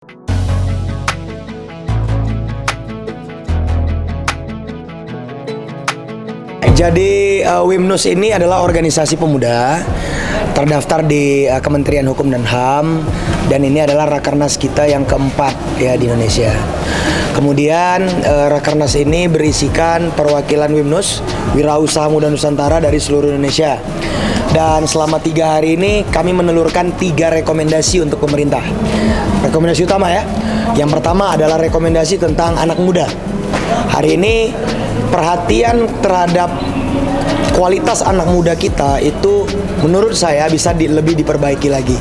Jadi WIMNUS ini adalah organisasi pemuda terdaftar di Kementerian Hukum dan HAM, dan ini adalah rakernas kita yang keempat ya di Indonesia. Kemudian rakernas ini berisikan perwakilan WIMNUS, Wirausaha Muda Nusantara dari seluruh Indonesia. Dan selama 3 hari ini kami menelurkan 3 rekomendasi untuk pemerintah. Rekomendasi utama ya. Yang pertama adalah rekomendasi tentang anak muda. Hari ini perhatian terhadap kualitas anak muda kita itu menurut saya bisa lebih diperbaiki lagi.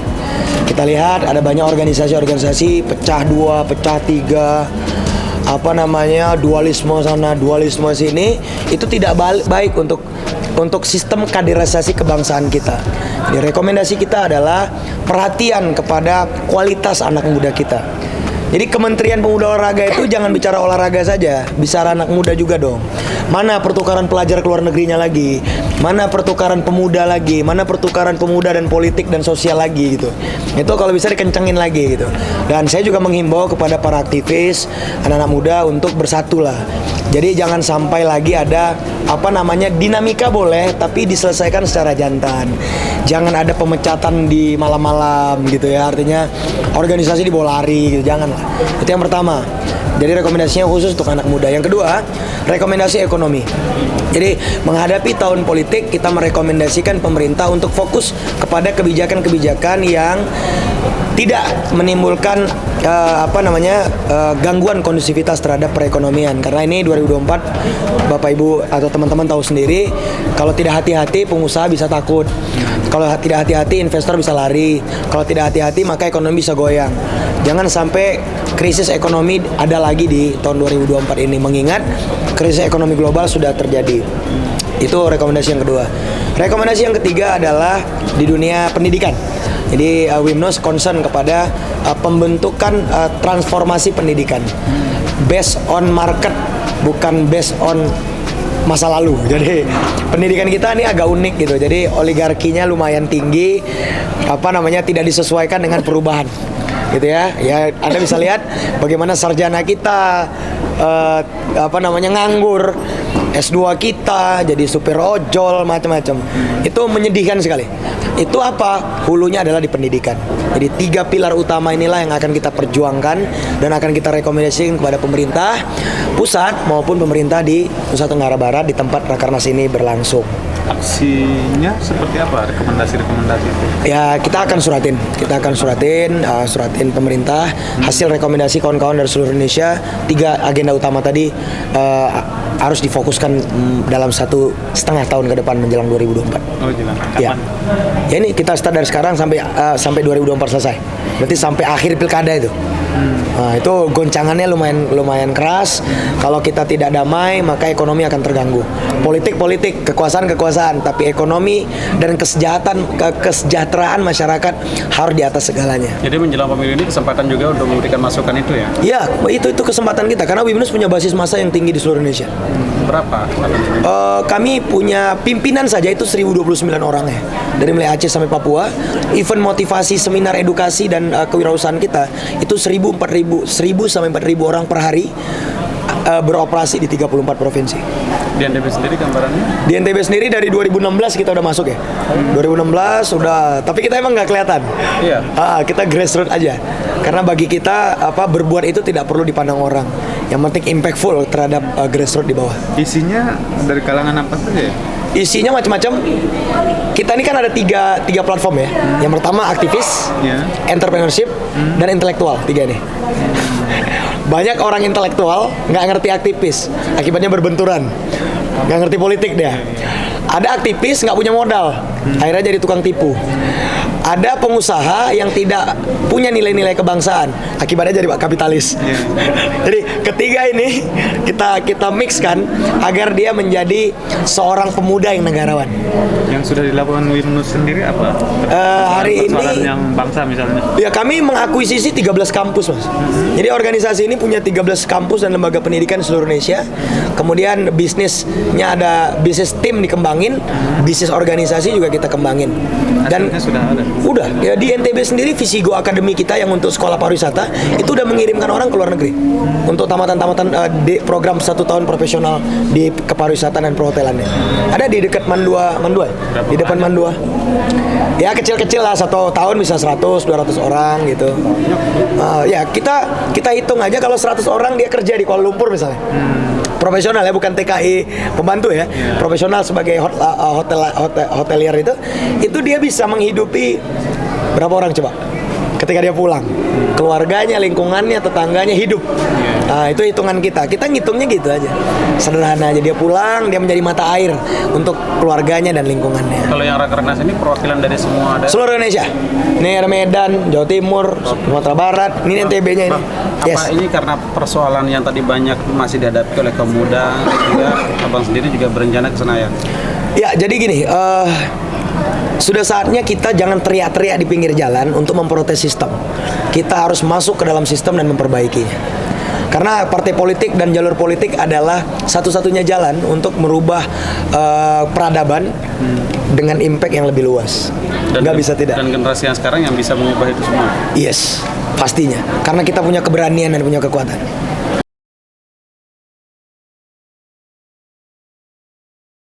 Kita lihat ada banyak organisasi-organisasi pecah 2, pecah 3, dualisme sana, dualisme sini, itu tidak baik untuk sistem kaderisasi kebangsaan kita. Jadi rekomendasi kita adalah perhatian kepada kualitas anak muda kita. Jadi Kementerian Pemuda Olahraga itu jangan bicara olahraga saja, bicara anak muda juga dong. Mana pertukaran pelajar ke luar negerinya lagi? Mana pertukaran pemuda lagi? Mana pertukaran pemuda dan politik dan sosial lagi gitu. Itu kalau bisa dikencengin lagi gitu. Dan saya juga menghimbau kepada para aktivis, anak-anak muda untuk bersatu lah. Jadi jangan sampai lagi ada dinamika boleh tapi diselesaikan secara jantan. Jangan ada pemecatan di malam-malam gitu ya. Artinya organisasi dibawa lari gitu, jangan lah. Itu yang pertama. Jadi rekomendasinya khusus untuk anak muda. Yang kedua, rekomendasi ekonomi. Jadi menghadapi tahun politik, kita merekomendasikan pemerintah untuk fokus kepada kebijakan-kebijakan yang tidak menimbulkan gangguan kondusivitas terhadap perekonomian. Karena ini 2024, Bapak Ibu atau teman-teman tahu sendiri, kalau tidak hati-hati pengusaha bisa takut. Kalau tidak hati-hati investor bisa lari. Kalau tidak hati-hati maka ekonomi bisa goyang. Jangan sampai krisis ekonomi ada lagi di tahun 2024 ini, mengingat krisis ekonomi global sudah terjadi. Itu rekomendasi yang kedua. Rekomendasi yang ketiga adalah di dunia pendidikan. Jadi WIMNUS concern kepada pembentukan transformasi pendidikan based on market, bukan based on masa lalu. Jadi pendidikan kita ini agak unik gitu. Jadi oligarkinya lumayan tinggi, tidak disesuaikan dengan perubahan. Gitu ya. Ya Anda bisa lihat bagaimana sarjana kita nganggur, S2 kita jadi supir ojol, macam-macam. Itu menyedihkan sekali. Itu hulunya adalah di pendidikan. Jadi 3 pilar utama inilah yang akan kita perjuangkan dan akan kita rekomendasikan kepada pemerintah pusat maupun pemerintah di Nusa Tenggara Barat di tempat rakernas ini berlangsung. Aksinya seperti apa rekomendasi-rekomendasi itu? Ya kita akan suratin pemerintah hasil rekomendasi kawan-kawan dari seluruh Indonesia. 3 agenda utama tadi harus difokuskan dalam 1,5 tahun ke depan menjelang 2024. Oh, jelas. Ya. Ya ini kita start dari sekarang sampai 2024 selesai. Berarti sampai akhir pilkada itu. Nah, itu goncangannya lumayan keras. Kalau kita tidak damai, maka ekonomi akan terganggu. Politik, kekuasaan, tapi ekonomi dan kesejahteraan masyarakat harus di atas segalanya. Jadi menjelang pemilu ini kesempatan juga untuk memberikan masukan itu ya? Ya, itu kesempatan kita karena WIMNUS punya basis massa yang tinggi di seluruh Indonesia. Berapa? Kami punya pimpinan saja itu 1029 orang ya. Dari mulai Aceh sampai Papua. Event motivasi, seminar edukasi dan kewirausahaan kita itu 1.000 sampai 4.000 orang per hari beroperasi di 34 provinsi. Di NTB sendiri gambarannya? Di NTB sendiri dari 2016 kita udah masuk ya. 2016 udah, tapi kita emang nggak kelihatan. Iya. Kita grassroots aja. Karena bagi kita berbuat itu tidak perlu dipandang orang. Yang penting impactful terhadap grassroots di bawah. Isinya dari kalangan apa saja ya? Isinya macam-macam. Kita ini kan ada tiga platform ya. Yang pertama aktivis, entrepreneurship, dan intelektual. 3 nih. Banyak orang intelektual nggak ngerti aktivis, akibatnya berbenturan, nggak ngerti politik dia. Ada aktivis nggak punya modal, akhirnya jadi tukang tipu. Ada pengusaha yang tidak punya nilai-nilai kebangsaan, akibatnya jadi kapitalis. Jadi ketiga ini kita mixkan agar dia menjadi seorang pemuda yang negarawan. Yang sudah dilakukan WIMNUS sendiri apa? Hari ini yang bangsa misalnya. Ya kami mengakuisisi 13 kampus mas. Jadi organisasi ini punya 13 kampus dan lembaga pendidikan di seluruh Indonesia. Kemudian bisnisnya ada bisnis tim dikembangin, bisnis organisasi juga kita kembangin. Dan sudah ada. Udah, ya di NTB sendiri Visigo Academy kita yang untuk sekolah pariwisata itu udah mengirimkan orang ke luar negeri untuk tamatan-tamatan di program 1 tahun profesional di kepariwisataan dan perhotelannya. Ada di dekat Mandua ya? Di depan Mandua. Ya kecil-kecil lah, 1 tahun bisa 100-200 orang gitu. Ya kita hitung aja kalau 100 orang dia kerja di Kuala Lumpur misalnya. Profesional ya, bukan TKI pembantu ya, profesional sebagai hotelier itu dia bisa menghidupi berapa orang coba ketika dia pulang, keluarganya, lingkungannya, tetangganya hidup. Nah itu hitungan kita ngitungnya gitu aja, sederhana aja. Dia pulang, dia menjadi mata air untuk keluarganya dan lingkungannya. Kalau yang Rakernas ini perwakilan dari semua daerah? Seluruh Indonesia. Ini ada Medan, Jawa Timur, Sumatera Barat, ini NTB-nya ini. Apa ini karena persoalan yang tadi banyak masih dihadapi oleh kaum muda, juga abang sendiri juga berencana ke Senayan? Ya jadi gini, sudah saatnya kita jangan teriak-teriak di pinggir jalan untuk memprotes sistem. Kita harus masuk ke dalam sistem dan memperbaikinya. Karena partai politik dan jalur politik adalah satu-satunya jalan untuk merubah peradaban dengan impact yang lebih luas. Nggak bisa tidak. Dan generasi yang sekarang yang bisa mengubah itu semua? Yes, pastinya. Karena kita punya keberanian dan punya kekuatan.